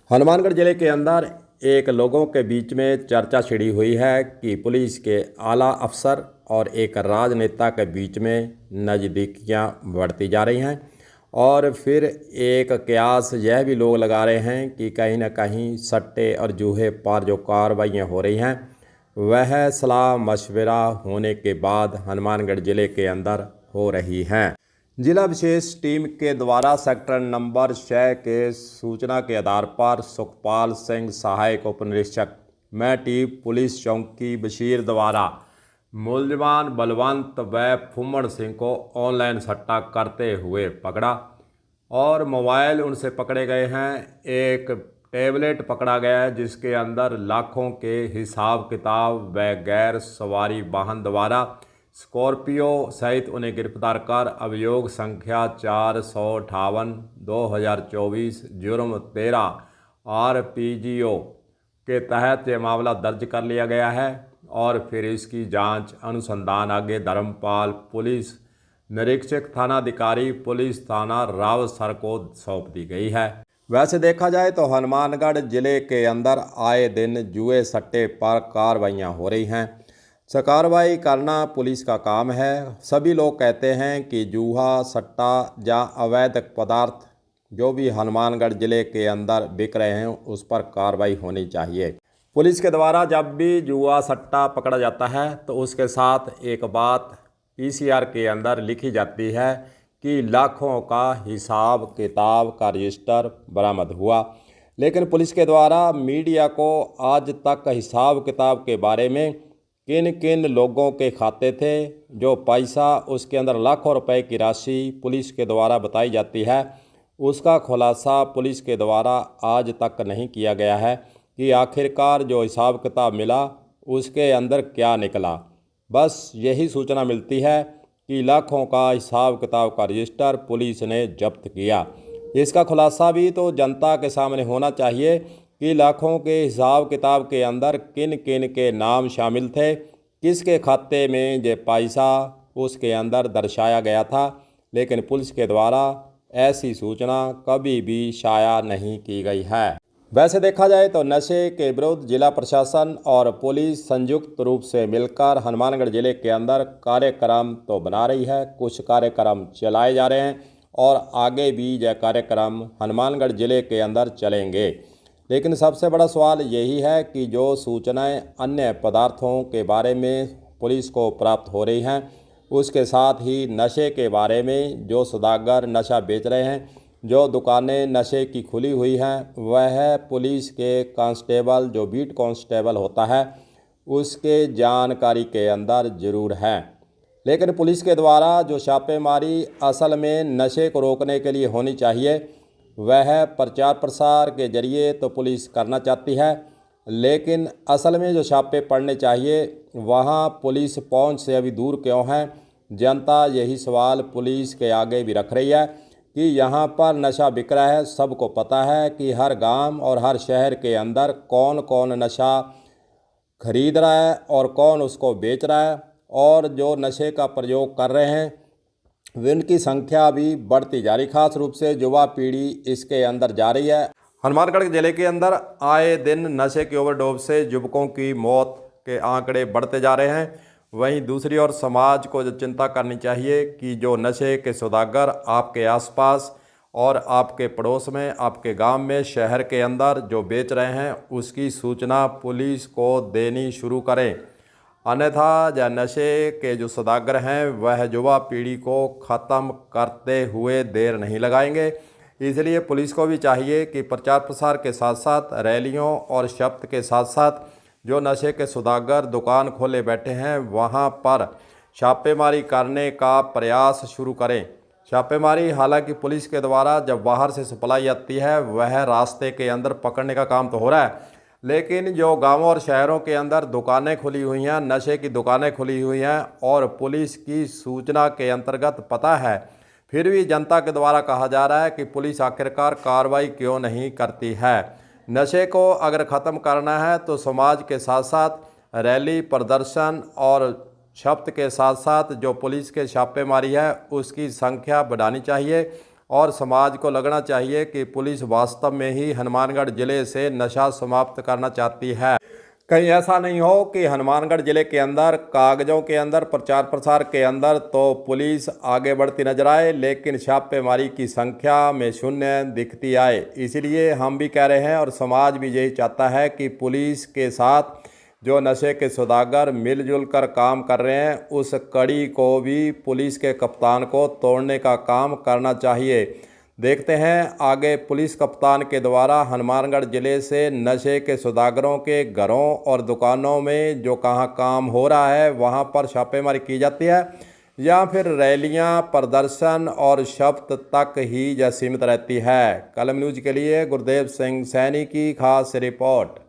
हनुमानगढ़ जिले के अंदर एक लोगों के बीच में चर्चा छिड़ी हुई है कि पुलिस के आला अफसर और एक राजनेता के बीच में नज़दीकियां बढ़ती जा रही हैं। और फिर एक कयास यह भी लोग लगा रहे हैं कि कहीं ना कहीं सट्टे और जूहे पर जो कार्रवाइयाँ हो रही हैं वह सलाह मशवरा होने के बाद हनुमानगढ़ ज़िले के अंदर हो रही हैं। जिला विशेष टीम के द्वारा सेक्टर नंबर 6 के सूचना के आधार पर सुखपाल सिंह सहायक उप निरीक्षक मैटी पुलिस चौकी बशीर द्वारा मुलजमान बलवंत व फुम्मड़ सिंह को ऑनलाइन सट्टा करते हुए पकड़ा और मोबाइल उनसे पकड़े गए हैं। एक टैबलेट पकड़ा गया है जिसके अंदर लाखों के हिसाब किताब व गैर सवारी वाहन द्वारा स्कॉर्पियो सहित उन्हें गिरफ्तार कर अभियोग संख्या 458/2024 जुर्म 13 RPGO के तहत ये मामला दर्ज कर लिया गया है और फिर इसकी जांच अनुसंधान आगे धर्मपाल पुलिस निरीक्षक थानाधिकारी पुलिस थाना रावसर को सौंप दी गई है। वैसे देखा जाए तो हनुमानगढ़ जिले के अंदर आए दिन जुए सट्टे पर कार्रवाइयाँ हो रही हैं। कार्रवाई करना पुलिस का काम है। सभी लोग कहते हैं कि जूहा सट्टा या अवैध पदार्थ जो भी हनुमानगढ़ ज़िले के अंदर बिक रहे हैं उस पर कार्रवाई होनी चाहिए। पुलिस के द्वारा जब भी जुआ सट्टा पकड़ा जाता है तो उसके साथ एक बात PCR के अंदर लिखी जाती है कि लाखों का हिसाब किताब का रजिस्टर बरामद हुआ। लेकिन पुलिस के द्वारा मीडिया को आज तक हिसाब किताब के बारे में किन किन लोगों के खाते थे, जो पैसा उसके अंदर लाखों रुपए की राशि पुलिस के द्वारा बताई जाती है, उसका खुलासा पुलिस के द्वारा आज तक नहीं किया गया है कि आखिरकार जो हिसाब किताब मिला उसके अंदर क्या निकला। बस यही सूचना मिलती है कि लाखों का हिसाब किताब का रजिस्टर पुलिस ने जब्त किया। इसका खुलासा भी तो जनता के सामने होना चाहिए कि लाखों के हिसाब किताब के अंदर किन किन के नाम शामिल थे, किसके खाते में ये पैसा उसके अंदर दर्शाया गया था। लेकिन पुलिस के द्वारा ऐसी सूचना कभी भी शाया नहीं की गई है। वैसे देखा जाए तो नशे के विरुद्ध जिला प्रशासन और पुलिस संयुक्त रूप से मिलकर हनुमानगढ़ जिले के अंदर कार्यक्रम तो बना रही है, कुछ कार्यक्रम चलाए जा रहे हैं और आगे भी यह कार्यक्रम हनुमानगढ़ जिले के अंदर चलेंगे। लेकिन सबसे बड़ा सवाल यही है कि जो सूचनाएं अन्य पदार्थों के बारे में पुलिस को प्राप्त हो रही हैं उसके साथ ही नशे के बारे में जो सौदागर नशा बेच रहे हैं, जो दुकानें नशे की खुली हुई हैं, वह पुलिस के कांस्टेबल जो बीट कांस्टेबल होता है उसके जानकारी के अंदर ज़रूर है। लेकिन पुलिस के द्वारा जो छापेमारी असल में नशे को रोकने के लिए होनी चाहिए वह प्रचार प्रसार के जरिए तो पुलिस करना चाहती है, लेकिन असल में जो छापे पड़ने चाहिए वहां पुलिस पहुंच से अभी दूर क्यों है। जनता यही सवाल पुलिस के आगे भी रख रही है कि यहां पर नशा बिक रहा है। सबको पता है कि हर गांव और हर शहर के अंदर कौन कौन नशा खरीद रहा है और कौन उसको बेच रहा है, और जो नशे का प्रयोग कर रहे हैं उनकी संख्या भी बढ़ती जा रही, खास रूप से युवा पीढ़ी इसके अंदर जा रही है। हनुमानगढ़ जिले के अंदर आए दिन नशे की ओवरडोज से युवकों की मौत के आंकड़े बढ़ते जा रहे हैं। वहीं दूसरी ओर समाज को जो चिंता करनी चाहिए कि जो नशे के सौदागर आपके आसपास और आपके पड़ोस में, आपके गांव में, शहर के अंदर जो बेच रहे हैं उसकी सूचना पुलिस को देनी शुरू करें, अन्यथा या नशे के जो सौदागर हैं वह युवा पीढ़ी को ख़त्म करते हुए देर नहीं लगाएंगे। इसलिए पुलिस को भी चाहिए कि प्रचार प्रसार के साथ साथ रैलियों और शब्द के साथ साथ जो नशे के सौदागर दुकान खोले बैठे हैं वहां पर छापेमारी करने का प्रयास शुरू करें। छापेमारी हालांकि पुलिस के द्वारा जब बाहर से सप्लाई आती है वह रास्ते के अंदर पकड़ने का काम तो हो रहा है, लेकिन जो गांवों और शहरों के अंदर दुकानें खुली हुई हैं, नशे की दुकानें खुली हुई हैं और पुलिस की सूचना के अंतर्गत पता है, फिर भी जनता के द्वारा कहा जा रहा है कि पुलिस आखिरकार कार्रवाई क्यों नहीं करती है। नशे को अगर ख़त्म करना है तो समाज के साथ साथ रैली प्रदर्शन और शब्द के साथ साथ जो पुलिस के छापेमारी है उसकी संख्या बढ़ानी चाहिए। और समाज को लगना चाहिए कि पुलिस वास्तव में ही हनुमानगढ़ ज़िले से नशा समाप्त करना चाहती है। कहीं ऐसा नहीं हो कि हनुमानगढ़ ज़िले के अंदर कागज़ों के अंदर प्रचार प्रसार के अंदर तो पुलिस आगे बढ़ती नजर आए, लेकिन छापेमारी की संख्या में शून्य दिखती आए। इसलिए हम भी कह रहे हैं और समाज भी यही चाहता है कि पुलिस के साथ जो नशे के सौदागर मिलजुल कर काम कर रहे हैं, उस कड़ी को भी पुलिस के कप्तान को तोड़ने का काम करना चाहिए। देखते हैं आगे पुलिस कप्तान के द्वारा हनुमानगढ़ ज़िले से नशे के सौदागरों के घरों और दुकानों में जो कहाँ काम हो रहा है वहाँ पर छापेमारी की जाती है, या फिर रैलियाँ, प्रदर्शन और शब्द तक ही यह सीमित रहती है। कलम न्यूज़ के लिए गुरदेव सिंह सैनी की खास रिपोर्ट।